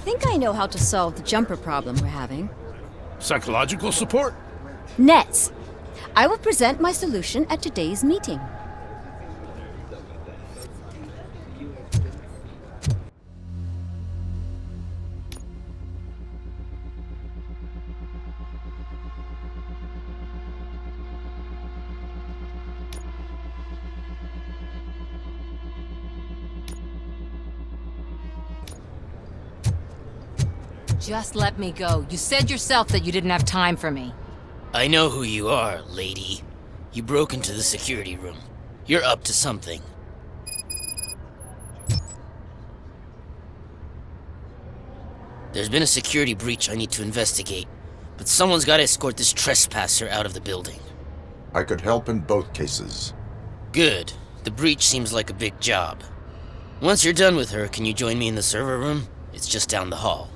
think I know how to solve the jumper problem we're having. Psychological support? Nets. I will present my solution at today's meeting. Just let me go. You said yourself that you didn't have time for me. I know who you are, lady. You broke into the security room. You're up to something. There's been a security breach I need to investigate, but someone's got to escort this trespasser out of the building. I could help in both cases. Good. The breach seems like a big job. Once you're done with her, can you join me in the server room? It's just down the hall.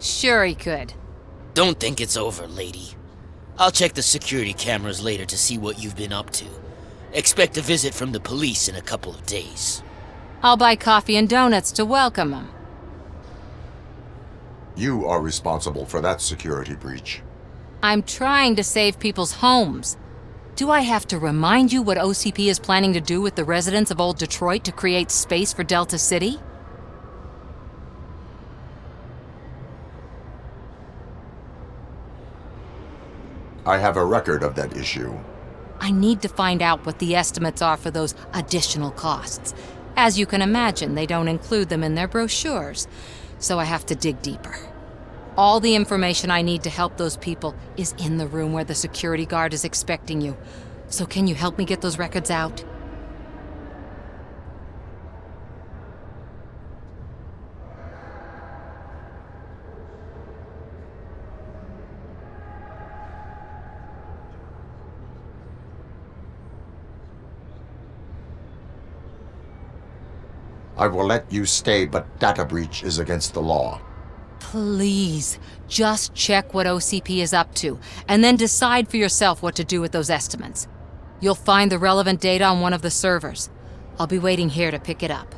Sure he could. Don't think it's over, lady. I'll check the security cameras later to see what you've been up to. Expect a visit from the police in a couple of days. I'll buy coffee and donuts to welcome him. You are responsible for that security breach. I'm trying to save people's homes. Do I have to remind you what OCP is planning to do with the residents of Old Detroit to create space for Delta City? I have a record of that issue. I need to find out what the estimates are for those additional costs. As you can imagine, they don't include them in their brochures, so I have to dig deeper. All the information I need to help those people is in the room where the security guard is expecting you. So can you help me get those records out? I will let you stay, but data breach is against the law. Please, just check what OCP is up to, and then decide for yourself what to do with those estimates. You'll find the relevant data on one of the servers. I'll be waiting here to pick it up.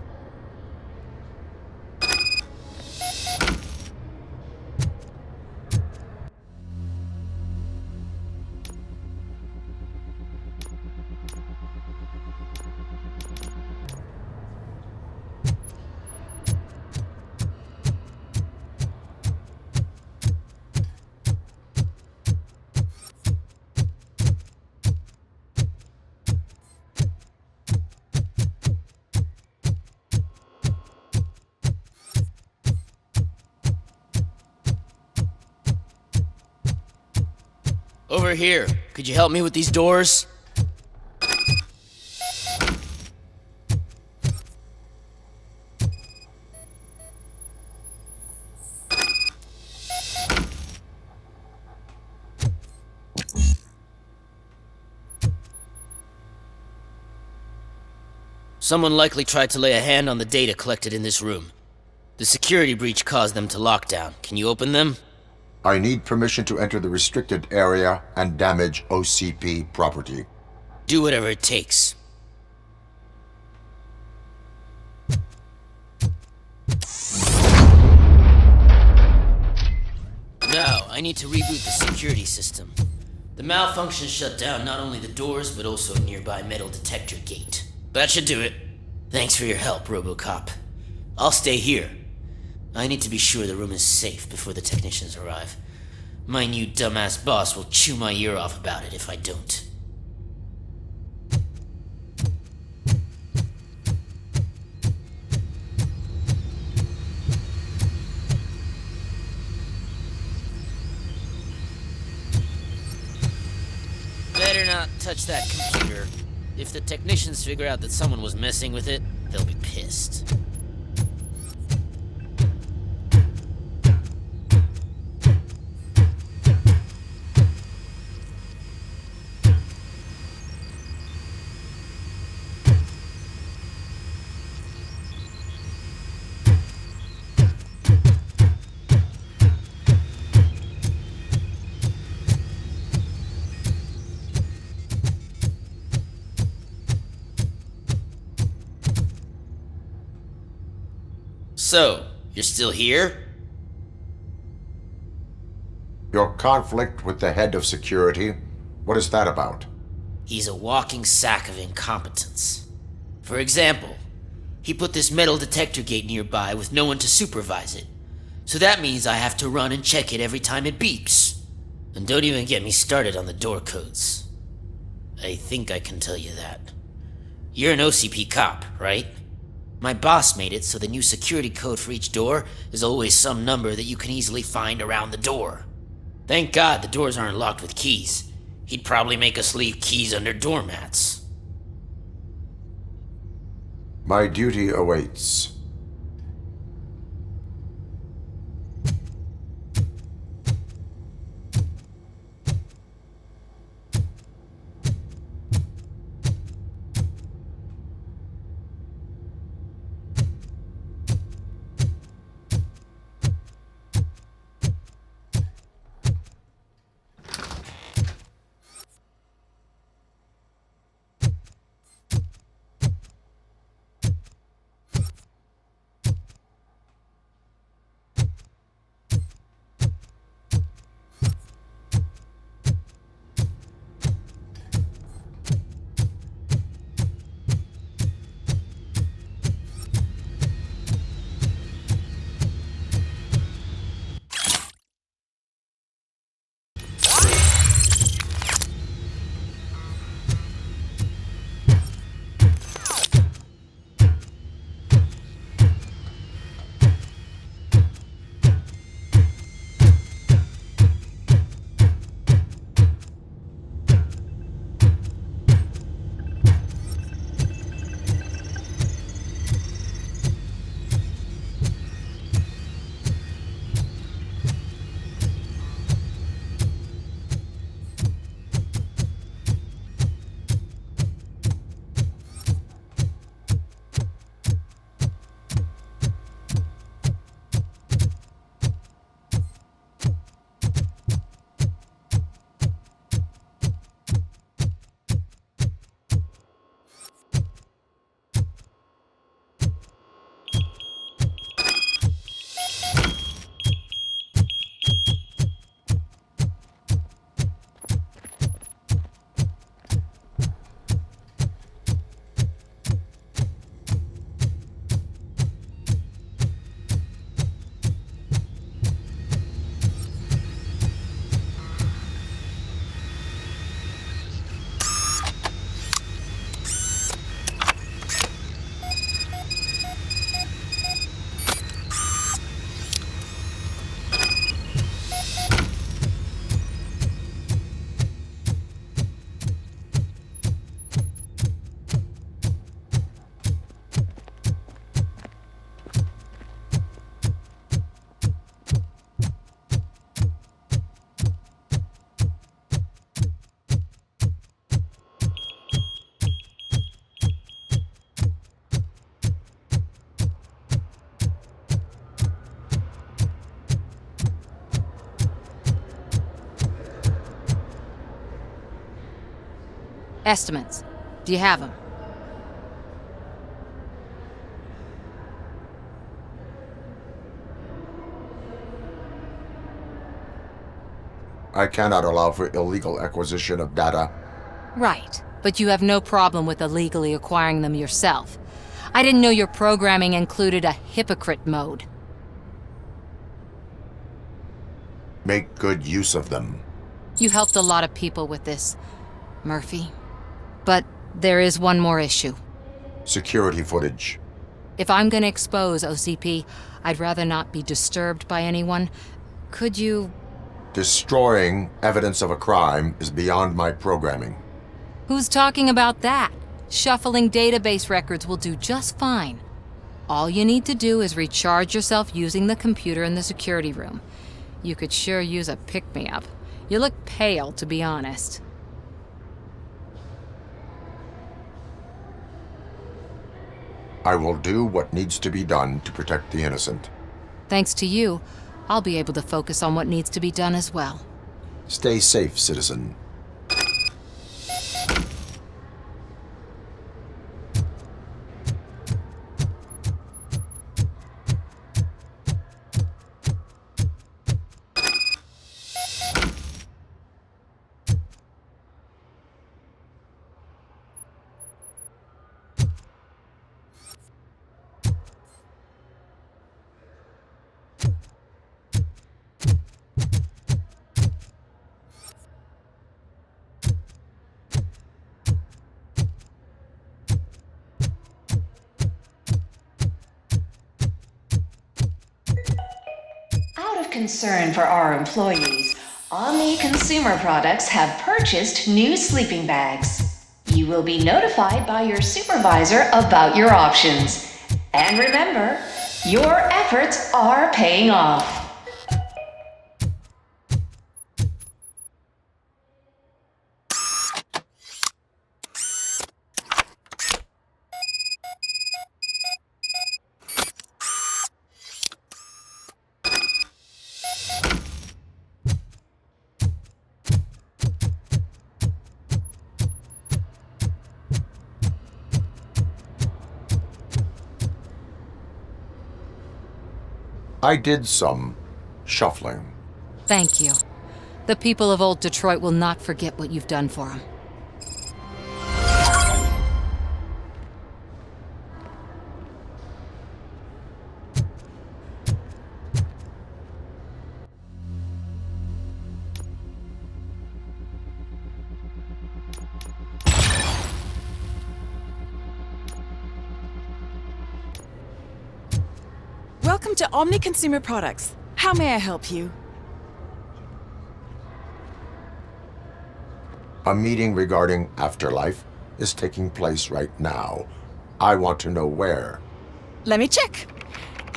Over here. Could you help me with these doors? Someone likely tried to lay a hand on the data collected in this room. The security breach caused them to lock down. Can you open them? I need permission to enter the restricted area and damage OCP property. Do whatever it takes. Now, I need to reboot the security system. The malfunction shut down not only the doors, but also a nearby metal detector gate. That should do it. Thanks for your help, RoboCop. I'll stay here. I need to be sure the room is safe before the technicians arrive. My new dumbass boss will chew my ear off about it if I don't. Better not touch that computer. If the technicians figure out that someone was messing with it, they'll be pissed. So, you're still here? Your conflict with the head of security, what is that about? He's a walking sack of incompetence. For example, he put this metal detector gate nearby with no one to supervise it. So that means I have to run and check it every time it beeps. And don't even get me started on the door codes. I think I can tell you that. You're an OCP cop, right? My boss made it so the new security code for each door is always some number that you can easily find around the door. Thank God the doors aren't locked with keys. He'd probably make us leave keys under doormats. My duty awaits. Estimates. Do you have them? I cannot allow for illegal acquisition of data. Right, but you have no problem with illegally acquiring them yourself. I didn't know your programming included a hypocrite mode. Make good use of them. You helped a lot of people with this, Murphy. But there is one more issue. Security footage. If I'm gonna expose OCP, I'd rather not be disturbed by anyone. Could you... Destroying evidence of a crime is beyond my programming. Who's talking about that? Shuffling database records will do just fine. All you need to do is recharge yourself using the computer in the security room. You could sure use a pick-me-up. You look pale, to be honest. I will do what needs to be done to protect the innocent. Thanks to you, I'll be able to focus on what needs to be done as well. Stay safe, citizen. concern for our employees, Omni Consumer Products have purchased new sleeping bags. You will be notified by your supervisor about your options. And remember, your efforts are paying off. I did some shuffling. Thank you. The people of Old Detroit will not forget what you've done for them. Welcome to Omni Consumer Products. How may I help you? A meeting regarding afterlife is taking place right now. I want to know where. Let me check.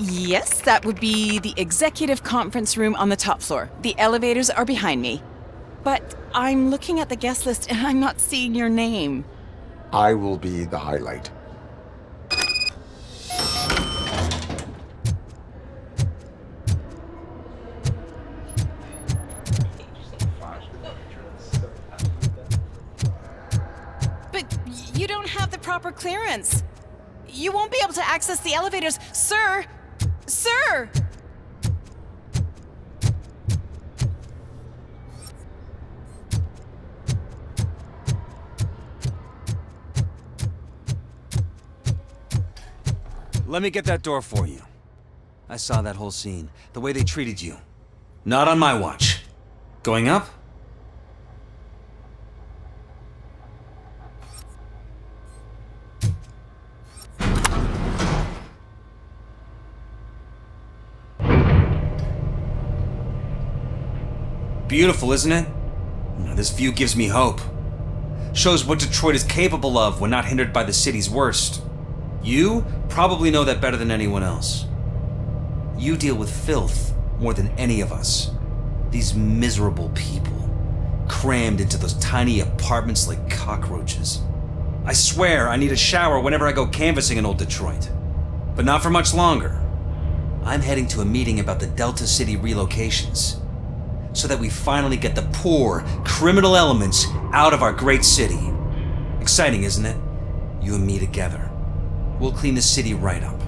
Yes, that would be the executive conference room on the top floor. The elevators are behind me. But I'm looking at the guest list and I'm not seeing your name. I will be the highlight. But you don't have the proper clearance. You won't be able to access the elevators, sir! Sir! Let me get that door for you. I saw that whole scene. The way they treated you. Not on my watch. Going up? Beautiful, isn't it? This view gives me hope. Shows what Detroit is capable of when not hindered by the city's worst. You probably know that better than anyone else. You deal with filth more than any of us. These miserable people, crammed into those tiny apartments like cockroaches. I swear I need a shower whenever I go canvassing in Old Detroit. But not for much longer. I'm heading to a meeting about the Delta City relocations, so that we finally get the poor, criminal elements out of our great city. Exciting, isn't it? You and me together. We'll clean the city right up.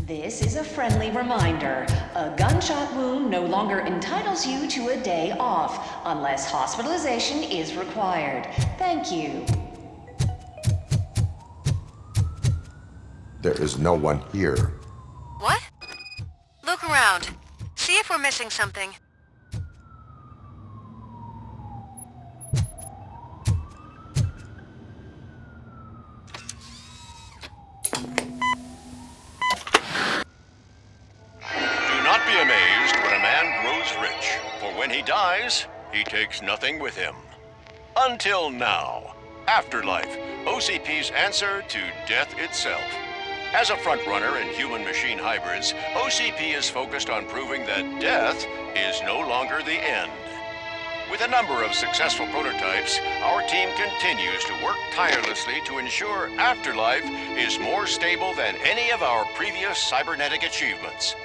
This is a friendly reminder. A gunshot wound no longer entitles you to a day off, unless hospitalization is required. Thank you. There is no one here. What? Look around. See if we're missing something. Do not be amazed when a man grows rich, for when he dies, he takes nothing with him. Until now. Afterlife, OCP's answer to death itself. As a frontrunner in human-machine hybrids, OCP is focused on proving that death is no longer the end. With a number of successful prototypes, our team continues to work tirelessly to ensure Afterlife is more stable than any of our previous cybernetic achievements.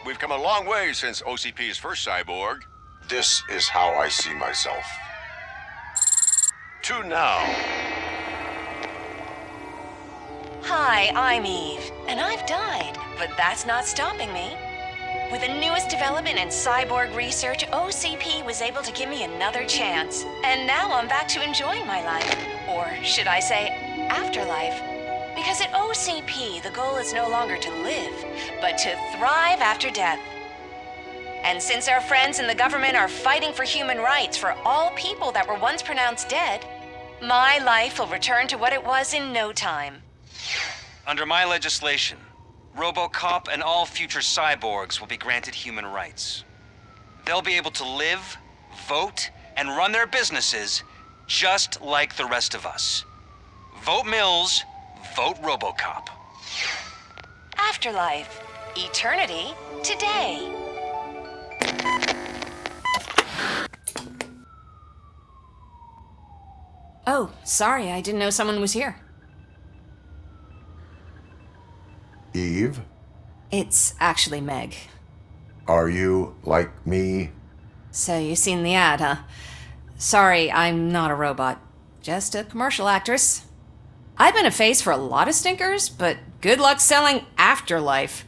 We've come a long way since OCP's first cyborg. This is how I see myself. To now. Hi, I'm Eve, and I've died, but that's not stopping me. With the newest development in cyborg research, OCP was able to give me another chance. And now I'm back to enjoying my life. Or should I say, afterlife. Because at OCP, the goal is no longer to live, but to thrive after death. And since our friends in the government are fighting for human rights for all people that were once pronounced dead, my life will return to what it was in no time. Under my legislation, RoboCop and all future cyborgs will be granted human rights. They'll be able to live, vote, and run their businesses just like the rest of us. Vote Mills, vote RoboCop. Afterlife. Eternity. Today. Oh, sorry, I didn't know someone was here. Eve, It's actually Meg. are you like me? So you've seen the ad, huh? Sorry, I'm not a robot. Just a commercial actress. I've been a face for a lot of stinkers, but good luck selling Afterlife.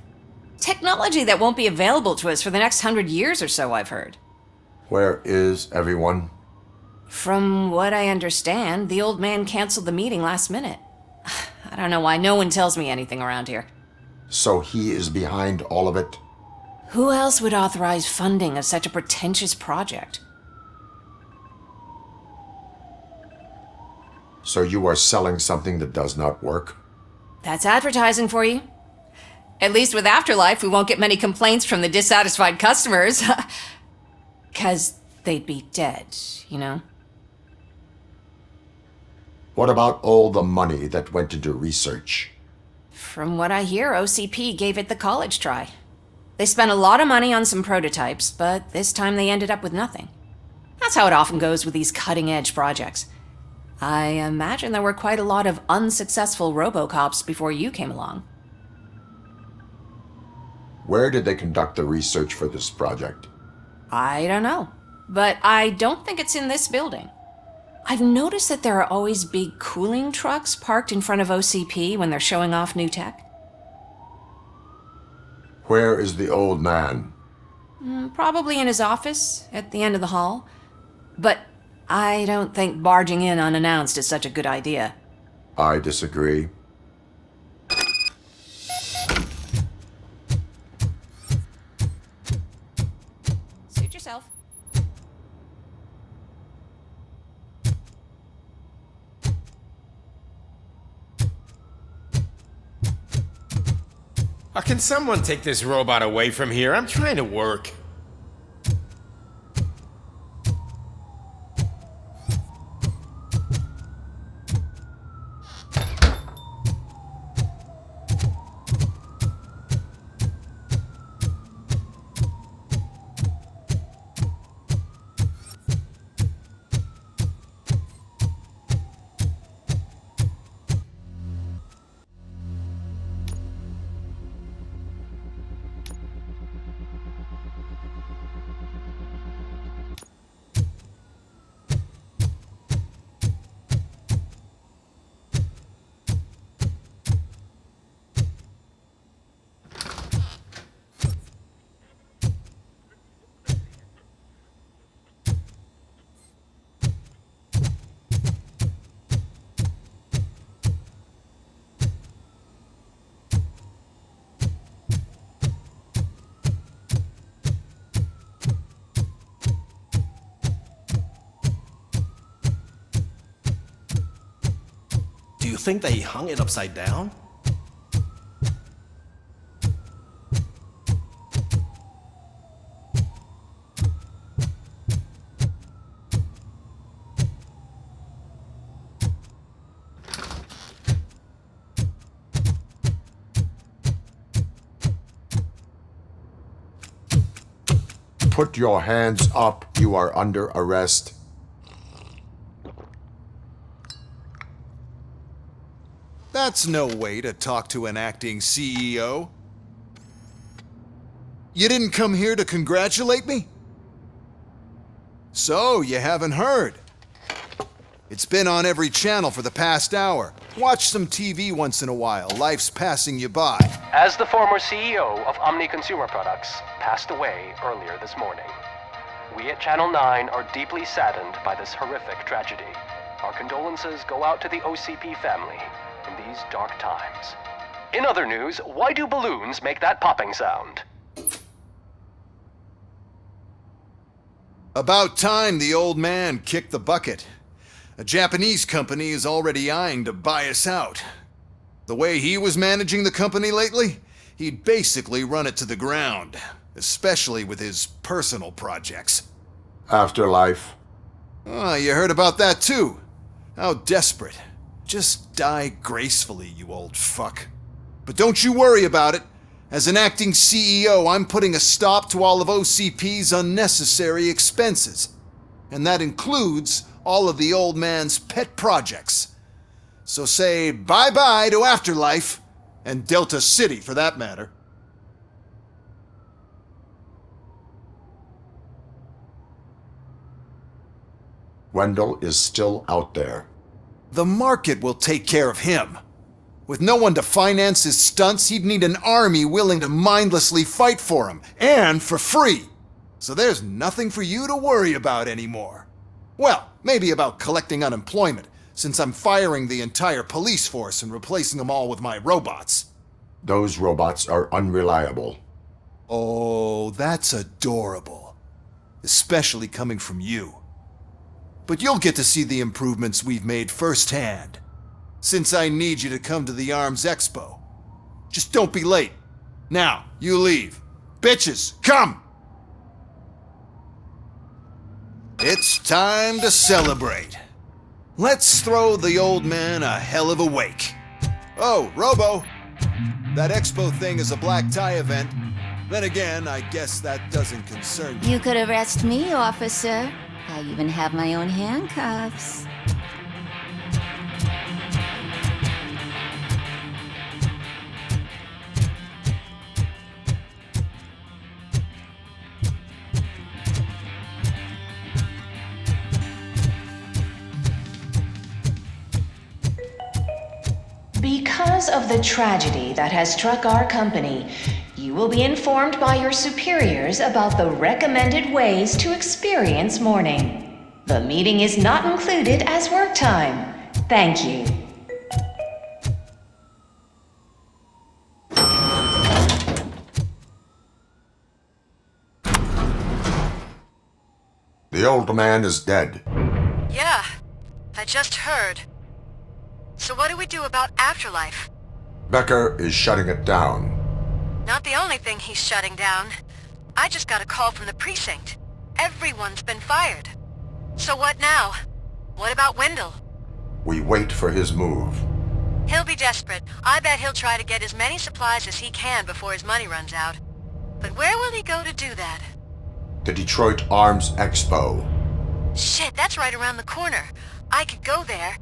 Technology that won't be available to us for the next 100 years or so, I've heard. Where is everyone? From what I understand, the old man canceled the meeting last minute. I don't know why no one tells me anything around here. So he is behind all of it? Who else would authorize funding of such a pretentious project? So you are selling something that does not work? That's advertising for you. At least with Afterlife, we won't get many complaints from the dissatisfied customers. 'Cause they'd be dead, you know? What about all the money that went into research? From what I hear, OCP gave it the college try. They spent a lot of money on some prototypes, but this time they ended up with nothing. That's how it often goes with these cutting-edge projects. I imagine there were quite a lot of unsuccessful RoboCops before you came along. Where did they conduct the research for this project? I don't know, but I don't think it's in this building. I've noticed that there are always big cooling trucks parked in front of OCP when they're showing off new tech. Where is the old man? Probably in his office, at the end of the hall. But I don't think barging in unannounced is such a good idea. I disagree. Suit yourself. Can someone take this robot away from here? I'm trying to work. Do you think they hung it upside down? Put your hands up. You are under arrest. That's no way to talk to an acting CEO. You didn't come here to congratulate me? So, you haven't heard. It's been on every channel for the past hour. Watch some TV once in a while. Life's passing you by. As the former CEO of Omni Consumer Products passed away earlier this morning, we at Channel 9 are deeply saddened by this horrific tragedy. Our condolences go out to the OCP family in these dark times. In other news, why do balloons make that popping sound? About time the old man kicked the bucket. A Japanese company is already eyeing to buy us out. The way he was managing the company lately, he'd basically run it to the ground, especially with his personal projects. Afterlife. Oh, you heard about that too. How desperate. Just die gracefully, you old fuck. But don't you worry about it. As an acting CEO, I'm putting a stop to all of OCP's unnecessary expenses. And that includes all of the old man's pet projects. So say bye-bye to Afterlife, and Delta City for that matter. Wendell is still out there. The market will take care of him. With no one to finance his stunts, he'd need an army willing to mindlessly fight for him, and for free. So there's nothing for you to worry about anymore. Well, maybe about collecting unemployment, since I'm firing the entire police force and replacing them all with my robots. Those robots are unreliable. Oh, that's adorable. Especially coming from you. But you'll get to see the improvements we've made firsthand. Since I need you to come to the Arms Expo. Just don't be late. Now, you leave. Bitches, come! It's time to celebrate. Let's throw the old man a hell of a wake. Oh, Robo! That expo thing is a black tie event. Then again, I guess that doesn't concern you. You could arrest me, officer. I even have my own handcuffs. Because of the tragedy that has struck our company, you will be informed by your superiors about the recommended ways to experience mourning. The meeting is not included as work time. Thank you. The old man is dead. Yeah, I just heard. So what do we do about Afterlife? Becker is shutting it down. Not the only thing he's shutting down. I just got a call from the precinct. Everyone's been fired. So what now? What about Wendell? We wait for his move. He'll be desperate. I bet he'll try to get as many supplies as he can before his money runs out. But where will he go to do that? The Detroit Arms Expo. Shit, that's right around the corner. I could go there.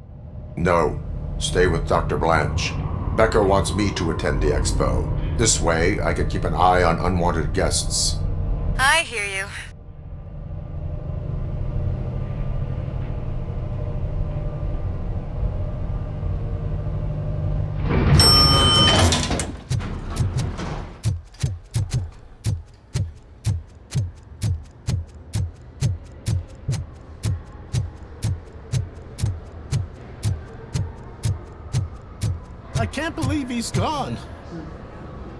No. Stay with Dr. Blanche. Becker wants me to attend the expo. This way, I can keep an eye on unwanted guests. I hear you. I can't believe he's gone.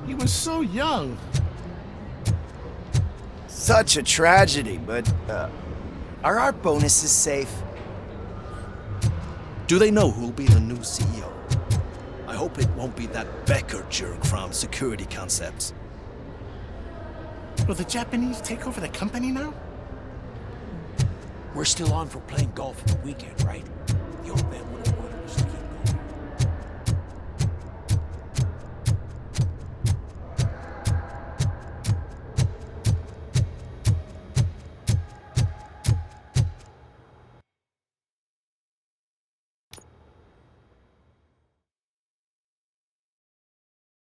He was so young. Such a tragedy, but, are our bonuses safe? Do they know who'll be the new CEO? I hope it won't be that Becker jerk from Security Concepts. Will the Japanese take over the company now? We're still on for playing golf at the weekend, right? The old man